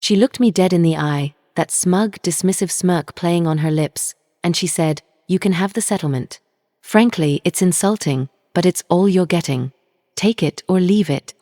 She looked me dead in the eye, that smug, dismissive smirk playing on her lips, and she said, "You can have the settlement. Frankly, it's insulting, but it's all you're getting. Take it or leave it."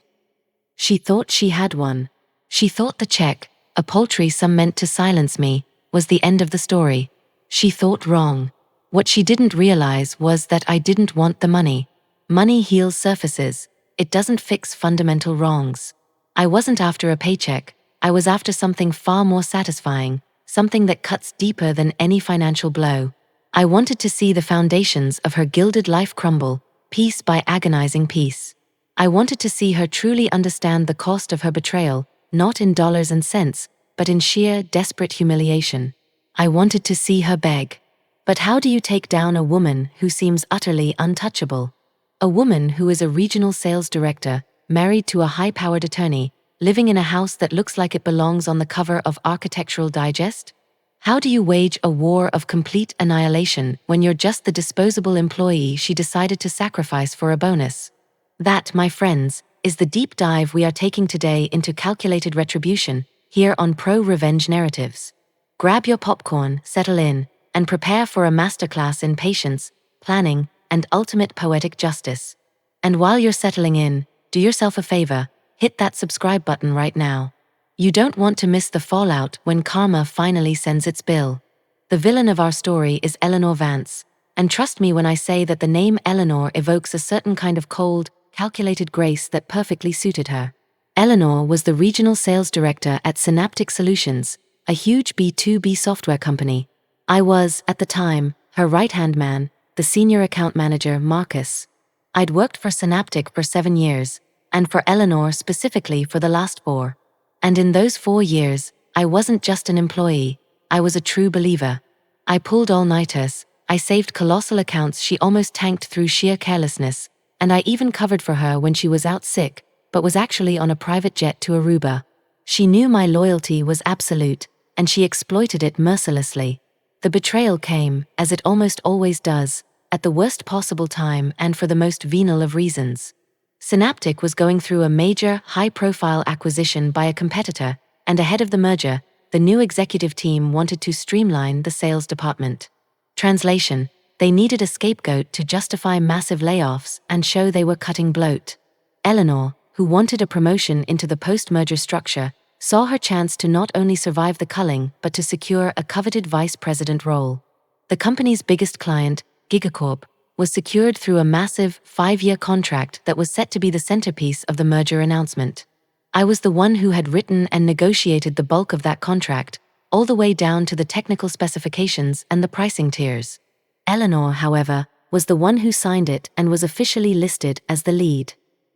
She thought she had won. She thought the check, a paltry sum meant to silence me, was the end of the story. She thought wrong. What she didn't realize was that I didn't want the money. Money heals surfaces. It doesn't fix fundamental wrongs. I wasn't after a paycheck. I was after something far more satisfying, something that cuts deeper than any financial blow. I wanted to see the foundations of her gilded life crumble, piece by agonizing piece. I wanted to see her truly understand the cost of her betrayal, not in dollars and cents, but in sheer, desperate humiliation. I wanted to see her beg. But how do you take down a woman who seems utterly untouchable? A woman who is a regional sales director, married to a high-powered attorney, living in a house that looks like it belongs on the cover of Architectural Digest? How do you wage a war of complete annihilation when you're just the disposable employee she decided to sacrifice for a bonus? That, my friends, is the deep dive we are taking today into calculated retribution, here on Pro-Revenge Narratives. Grab your popcorn, settle in, and prepare for a masterclass in patience, planning, and ultimate poetic justice. And while you're settling in, do yourself a favor, hit that subscribe button right now. You don't want to miss the fallout when karma finally sends its bill. The villain of our story is Eleanor Vance, and trust me when I say that the name Eleanor evokes a certain kind of cold, calculated grace that perfectly suited her. Eleanor was the regional sales director at Synaptic Solutions, a huge B2B software company. I was, at the time, her right-hand man, the senior account manager, Marcus. I'd worked for Synaptic for 7 years, and for Eleanor specifically for the last 4. And in those 4 years, I wasn't just an employee, I was a true believer. I pulled all-nighters, I saved colossal accounts she almost tanked through sheer carelessness, and I even covered for her when she was out sick, but was actually on a private jet to Aruba. She knew my loyalty was absolute, and she exploited it mercilessly. The betrayal came, as it almost always does, at the worst possible time and for the most venal of reasons. Synaptic was going through a major, high-profile acquisition by a competitor, and ahead of the merger, the new executive team wanted to streamline the sales department. Translation: they needed a scapegoat to justify massive layoffs and show they were cutting bloat. Eleanor, who wanted a promotion into the post-merger structure, saw her chance to not only survive the culling but to secure a coveted vice president role. The company's biggest client, Gigacorp, was secured through a massive 5-year contract that was set to be the centerpiece of the merger announcement. I was the one who had written and negotiated the bulk of that contract, all the way down to the technical specifications and the pricing tiers. Eleanor, however, was the one who signed it and was officially listed as the lead.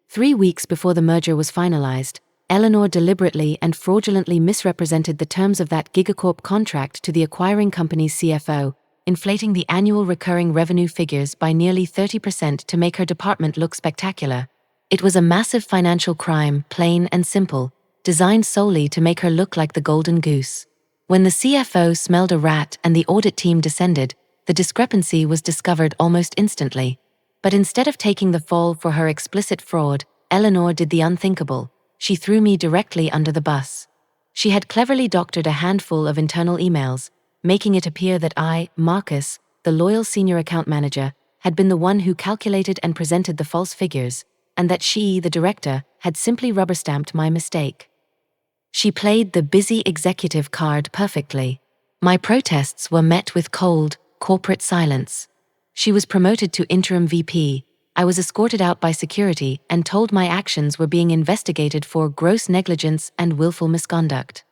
3 weeks before the merger was finalized, Eleanor deliberately and fraudulently misrepresented the terms of that Gigacorp contract to the acquiring company's CFO, inflating the annual recurring revenue figures by nearly 30% to make her department look spectacular. It was a massive financial crime, plain and simple, designed solely to make her look like the golden goose. When the CFO smelled a rat and the audit team descended, the discrepancy was discovered almost instantly. But instead of taking the fall for her explicit fraud, Eleanor did the unthinkable. She threw me directly under the bus. She had cleverly doctored a handful of internal emails, making it appear that I, Marcus, the loyal senior account manager, had been the one who calculated and presented the false figures, and that she, the director, had simply rubber-stamped my mistake. She played the busy executive card perfectly. My protests were met with cold, corporate silence. She was promoted to interim VP. I was escorted out by security and told my actions were being investigated for gross negligence and willful misconduct.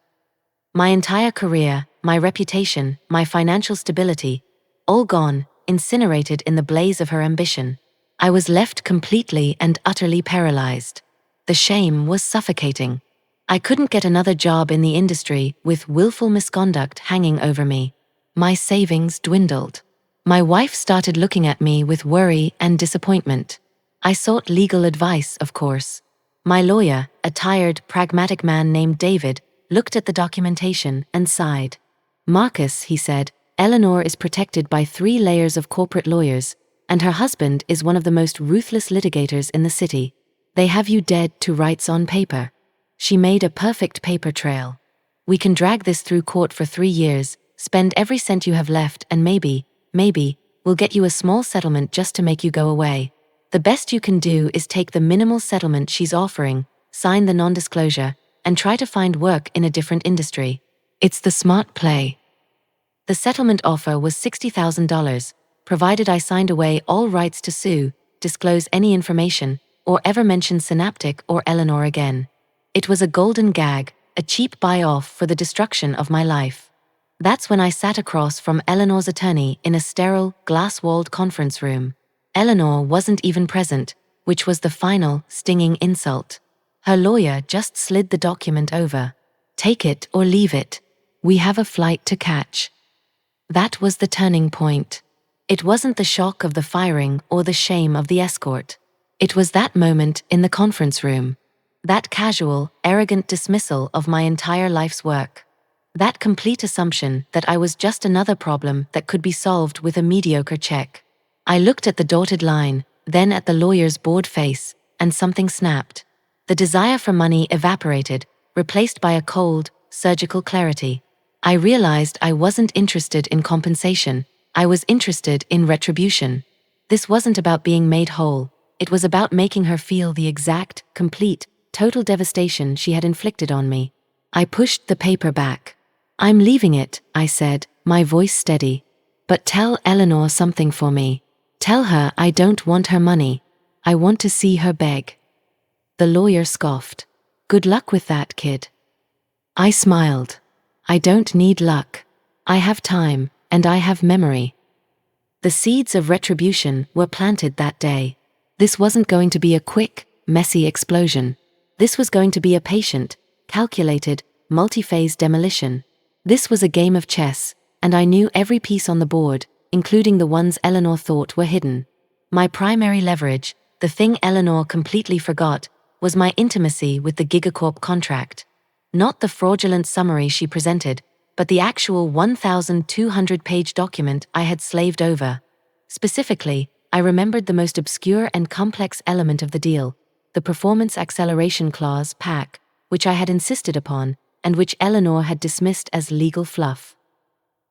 My entire career, my reputation, my financial stability, all gone, incinerated in the blaze of her ambition. I was left completely and utterly paralyzed. The shame was suffocating. I couldn't get another job in the industry with willful misconduct hanging over me. My savings dwindled. My wife started looking at me with worry and disappointment. I sought legal advice, of course. My lawyer, a tired, pragmatic man named David, looked at the documentation and sighed. "Marcus," he said, "Eleanor is protected by 3 layers of corporate lawyers, and her husband is one of the most ruthless litigators in the city. They have you dead to rights on paper." She made a perfect paper trail. We can drag this through court for 3 years, spend every cent you have left, and maybe, we'll get you a small settlement just to make you go away. The best you can do is take the minimal settlement she's offering, sign the non-disclosure, and try to find work in a different industry. It's the smart play. The settlement offer was $60,000, provided I signed away all rights to sue, disclose any information, or ever mention Synaptic or Eleanor again. It was a golden gag, a cheap buy-off for the destruction of my life. That's when I sat across from Eleanor's attorney in a sterile, glass-walled conference room. Eleanor wasn't even present, which was the final, stinging insult. Her lawyer just slid the document over. Take it or leave it. We have a flight to catch. That was the turning point. It wasn't the shock of the firing or the shame of the escort. It was that moment in the conference room. That casual, arrogant dismissal of my entire life's work. That complete assumption that I was just another problem that could be solved with a mediocre check. I looked at the dotted line, then at the lawyer's bored face, and something snapped. The desire for money evaporated, replaced by a cold, surgical clarity. I realized I wasn't interested in compensation. I was interested in retribution. This wasn't about being made whole. It was about making her feel the exact, complete, total devastation she had inflicted on me. I pushed the paper back. I'm leaving it, I said, my voice steady. But tell Eleanor something for me. Tell her I don't want her money. I want to see her beg. The lawyer scoffed. Good luck with that, kid. I smiled. I don't need luck. I have time, and I have memory. The seeds of retribution were planted that day. This wasn't going to be a quick, messy explosion. This was going to be a patient, calculated, multi-phase demolition. This was a game of chess, and I knew every piece on the board, including the ones Eleanor thought were hidden. My primary leverage, the thing Eleanor completely forgot, was my intimacy with the Gigacorp contract. Not the fraudulent summary she presented, but the actual 1,200-page document I had slaved over. Specifically, I remembered the most obscure and complex element of the deal, the Performance Acceleration Clause (PAC), which I had insisted upon, and which Eleanor had dismissed as legal fluff.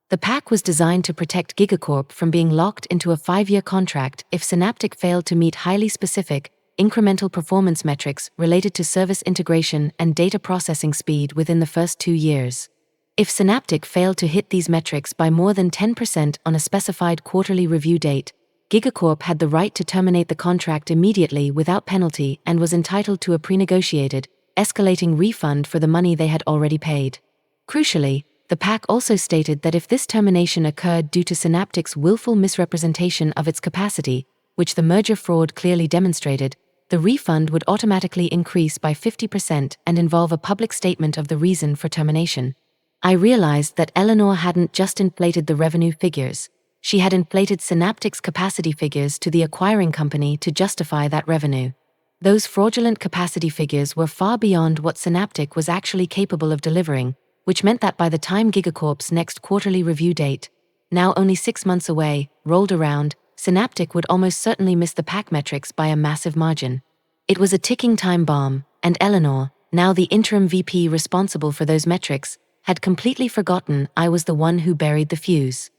The PAC was designed to protect Gigacorp from being locked into a 5-year contract if Synaptic failed to meet highly specific, incremental performance metrics related to service integration and data processing speed within the first 2 years. If Synaptic failed to hit these metrics by more than 10% on a specified quarterly review date, Gigacorp had the right to terminate the contract immediately without penalty and was entitled to a pre-negotiated, escalating refund for the money they had already paid. Crucially, the PAC also stated that if this termination occurred due to Synaptic's willful misrepresentation of its capacity, which the merger fraud clearly demonstrated, the refund would automatically increase by 50% and involve a public statement of the reason for termination. I realized that Eleanor hadn't just inflated the revenue figures. She had inflated Synaptic's capacity figures to the acquiring company to justify that revenue. Those fraudulent capacity figures were far beyond what Synaptic was actually capable of delivering, which meant that by the time Gigacorp's next quarterly review date, now only 6 months away, rolled around, Synaptic would almost certainly miss the PAC metrics by a massive margin. It was a ticking time bomb, and Eleanor, now the interim VP responsible for those metrics, had completely forgotten I was the one who buried the fuse.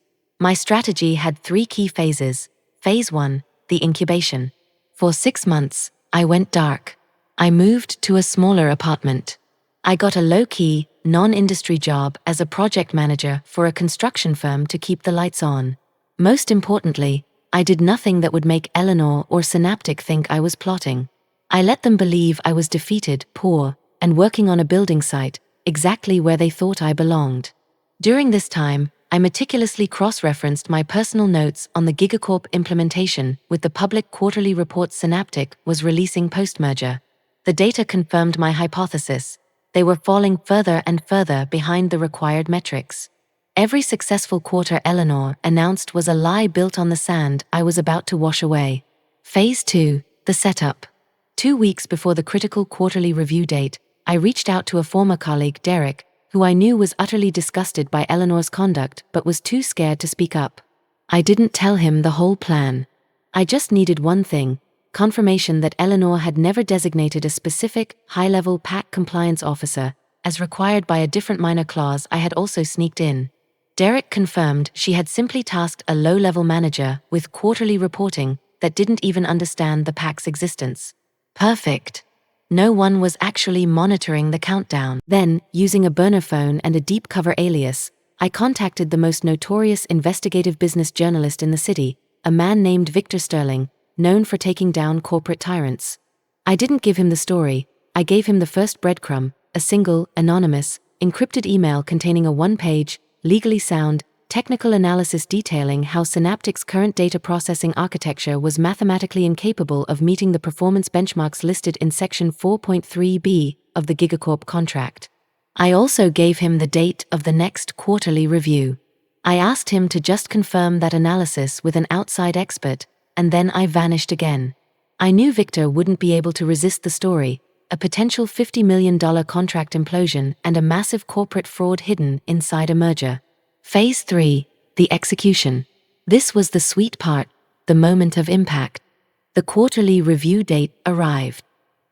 My strategy had 3 key phases. Phase 1, the incubation. For 6 months, I went dark. I moved to a smaller apartment. I got a low-key, non-industry job as a project manager for a construction firm to keep the lights on. Most importantly, I did nothing that would make Eleanor or Synaptic think I was plotting. I let them believe I was defeated, poor, and working on a building site, exactly where they thought I belonged. During this time, I meticulously cross-referenced my personal notes on the Gigacorp implementation with the public quarterly reports Synaptic was releasing post-merger. The data confirmed my hypothesis. They were falling further and further behind the required metrics. Every successful quarter Eleanor announced was a lie built on the sand I was about to wash away. Phase 2, the setup. 2 weeks before the critical quarterly review date, I reached out to a former colleague, Derek, who I knew was utterly disgusted by Eleanor's conduct but was too scared to speak up. I didn't tell him the whole plan. I just needed one thing, confirmation that Eleanor had never designated a specific, high-level PAC compliance officer as required by a different minor clause I had also sneaked in. Derek confirmed she had simply tasked a low-level manager with quarterly reporting that didn't even understand the PAC's existence. Perfect. No one was actually monitoring the countdown. Then, using a burner phone and a deep cover alias, I contacted the most notorious investigative business journalist in the city, a man named Victor Sterling, known for taking down corporate tyrants. I didn't give him the story, I gave him the first breadcrumb, a single, anonymous, encrypted email containing a one-page, legally sound, technical analysis detailing how Synaptic's current data processing architecture was mathematically incapable of meeting the performance benchmarks listed in Section 4.3b of the Gigacorp contract. I also gave him the date of the next quarterly review. I asked him to just confirm that analysis with an outside expert, and then I vanished again. I knew Victor wouldn't be able to resist the story, a potential $50 million contract implosion and a massive corporate fraud hidden inside a merger. Phase 3, the execution. This was the sweet part, the moment of impact. The quarterly review date arrived.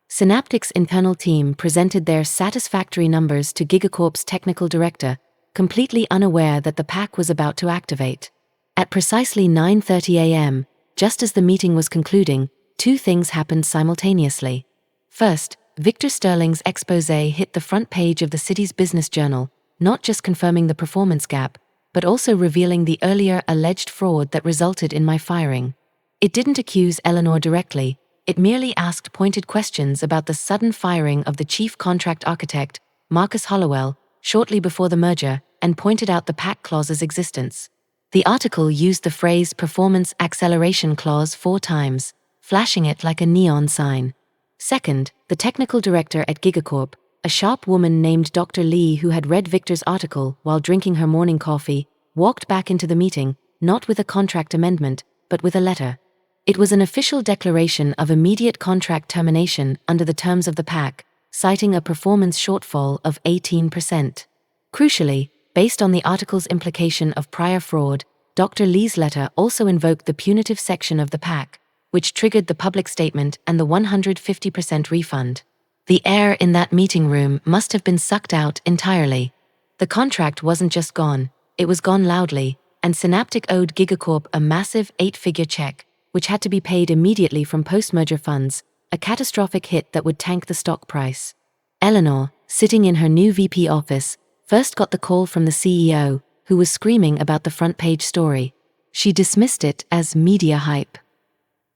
Synaptic's internal team presented their satisfactory numbers to Gigacorp's technical director, completely unaware that the PAC was about to activate. At precisely 9:30 a.m., just as the meeting was concluding, two things happened simultaneously. First, Victor Sterling's exposé hit the front page of the city's business journal, not just confirming the performance gap, but also revealing the earlier alleged fraud that resulted in my firing. It didn't accuse Eleanor directly, it merely asked pointed questions about the sudden firing of the chief contract architect, Marcus Hollowell, shortly before the merger, and pointed out the PAC clause's existence. The article used the phrase performance acceleration clause 4 times, flashing it like a neon sign. Second, the technical director at Gigacorp, a sharp woman named Dr. Lee who had read Victor's article while drinking her morning coffee, walked back into the meeting, not with a contract amendment, but with a letter. It was an official declaration of immediate contract termination under the terms of the PAC, citing a performance shortfall of 18%. Crucially, based on the article's implication of prior fraud, Dr. Lee's letter also invoked the punitive section of the PAC, which triggered the public statement and the 150% refund. The air in that meeting room must have been sucked out entirely. The contract wasn't just gone, it was gone loudly, and Synaptic owed Gigacorp a massive 8-figure check, which had to be paid immediately from post-merger funds, a catastrophic hit that would tank the stock price. Eleanor, sitting in her new VP office, first got the call from the CEO, who was screaming about the front-page story. She dismissed it as media hype.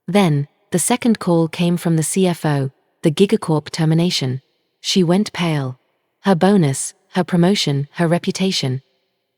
Then, the second call came from the CFO, the Gigacorp termination. She went pale. Her bonus, her promotion, her reputation.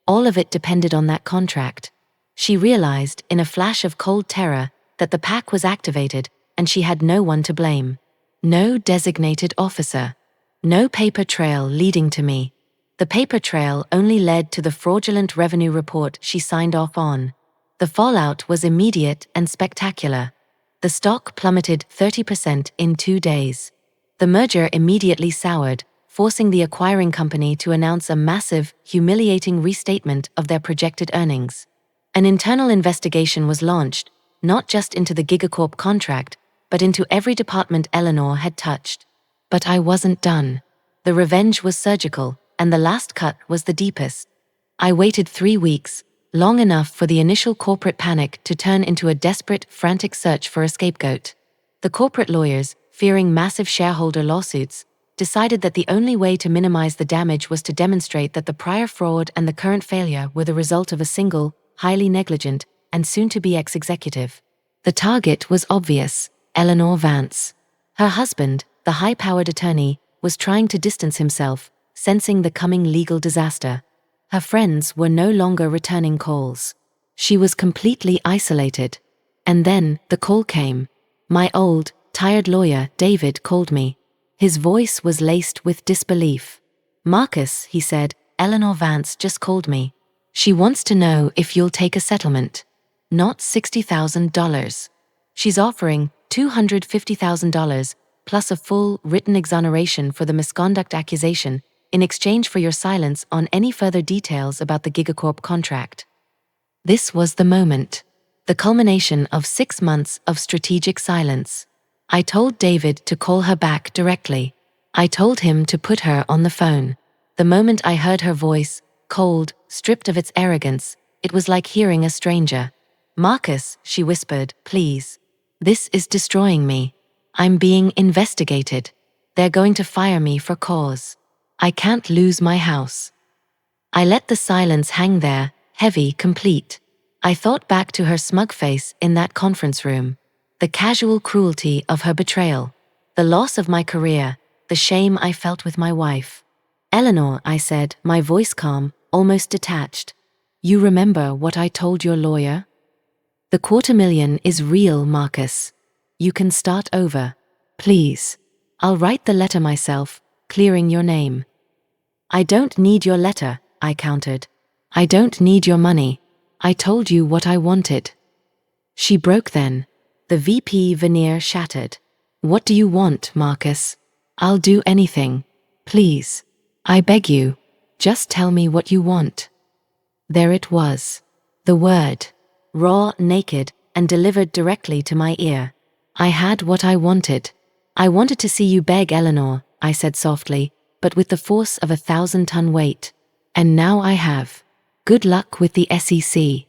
All of it depended on that contract. She realized, in a flash of cold terror, that the PAC was activated, and she had no one to blame. No designated officer. No paper trail leading to me. The paper trail only led to the fraudulent revenue report she signed off on. The fallout was immediate and spectacular. The stock plummeted 30% in 2 days. The merger immediately soured, forcing the acquiring company to announce a massive, humiliating restatement of their projected earnings. An internal investigation was launched, not just into the Gigacorp contract, but into every department Eleanor had touched. But I wasn't done. The revenge was surgical, and the last cut was the deepest. I waited 3 weeks, long enough for the initial corporate panic to turn into a desperate, frantic search for a scapegoat. The corporate lawyers, fearing massive shareholder lawsuits, decided that the only way to minimize the damage was to demonstrate that the prior fraud and the current failure were the result of a single, highly negligent, and soon-to-be ex-executive. The target was obvious: Eleanor Vance. Her husband, the high-powered attorney, was trying to distance himself, sensing the coming legal disaster. Her friends were no longer returning calls. She was completely isolated. And then, the call came. My old, tired lawyer, David, called me. His voice was laced with disbelief. "Marcus," he said, "Eleanor Vance just called me. She wants to know if you'll take a settlement. Not $60,000. She's offering $250,000, plus a full, written exoneration for the misconduct accusation, in exchange for your silence on any further details about the Gigacorp contract." This was the moment. The culmination of 6 months of strategic silence. I told David to call her back directly. I told him to put her on the phone. The moment I heard her voice, cold, stripped of its arrogance, it was like hearing a stranger. "Marcus," she whispered, "please. This is destroying me. I'm being investigated. They're going to fire me for cause. I can't lose my house." I let the silence hang there, heavy, complete. I thought back to her smug face in that conference room, the casual cruelty of her betrayal, the loss of my career, the shame I felt with my wife. "Eleanor," I said, my voice calm, almost detached. "You remember what I told your lawyer? The $250,000 is real, Marcus. You can start over. Please. I'll write the letter myself, clearing your name." "I don't need your letter," I countered. "I don't need your money. I told you what I wanted." She broke then. The VP veneer shattered. "What do you want, Marcus? I'll do anything. Please. I beg you. Just tell me what you want." There it was. The word. Raw, naked, and delivered directly to my ear. I had what I wanted. "I wanted to see you beg, Eleanor," I said softly, but with the force of 1,000-ton weight. "And now I have. Good luck with the SEC."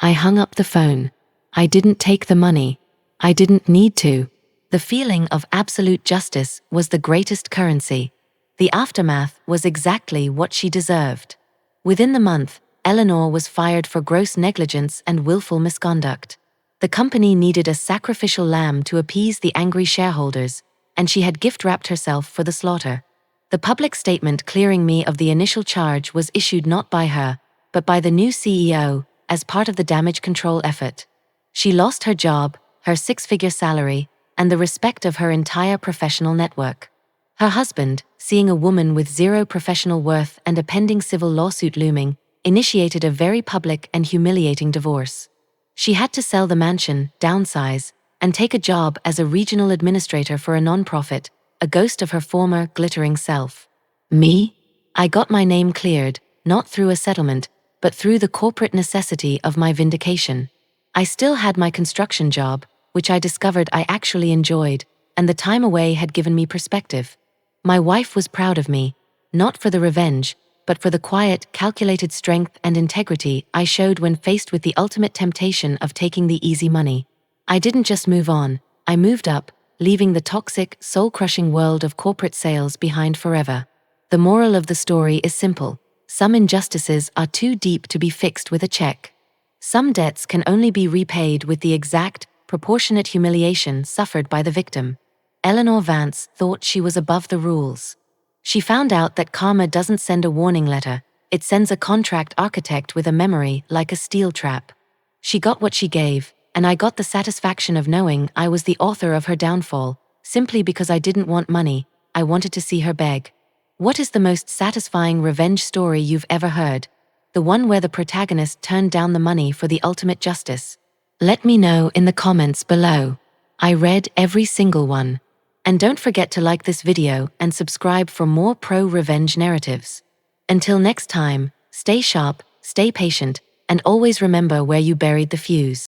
I hung up the phone. I didn't take the money. I didn't need to. The feeling of absolute justice was the greatest currency. The aftermath was exactly what she deserved. Within the month, Eleanor was fired for gross negligence and willful misconduct. The company needed a sacrificial lamb to appease the angry shareholders, and she had gift-wrapped herself for the slaughter. The public statement clearing me of the initial charge was issued not by her, but by the new CEO, as part of the damage control effort. She lost her job, her 6-figure salary, and the respect of her entire professional network. Her husband, seeing a woman with zero professional worth and a pending civil lawsuit looming, initiated a very public and humiliating divorce. She had to sell the mansion, downsize, and take a job as a regional administrator for a nonprofit, a ghost of her former glittering self. Me? I got my name cleared, not through a settlement, but through the corporate necessity of my vindication. I still had my construction job, which I discovered I actually enjoyed, and the time away had given me perspective. My wife was proud of me, not for the revenge, but for the quiet, calculated strength and integrity I showed when faced with the ultimate temptation of taking the easy money. I didn't just move on, I moved up, leaving the toxic, soul-crushing world of corporate sales behind forever. The moral of the story is simple. Some injustices are too deep to be fixed with a check. Some debts can only be repaid with the exact, proportionate humiliation suffered by the victim. Eleanor Vance thought she was above the rules. She found out that karma doesn't send a warning letter, it sends a contract architect with a memory like a steel trap. She got what she gave, and I got the satisfaction of knowing I was the author of her downfall, simply because I didn't want money, I wanted to see her beg. What is the most satisfying revenge story you've ever heard? The one where the protagonist turned down the money for the ultimate justice? Let me know in the comments below. I read every single one. And don't forget to like this video and subscribe for more pro-revenge narratives. Until next time, stay sharp, stay patient, and always remember where you buried the fuse.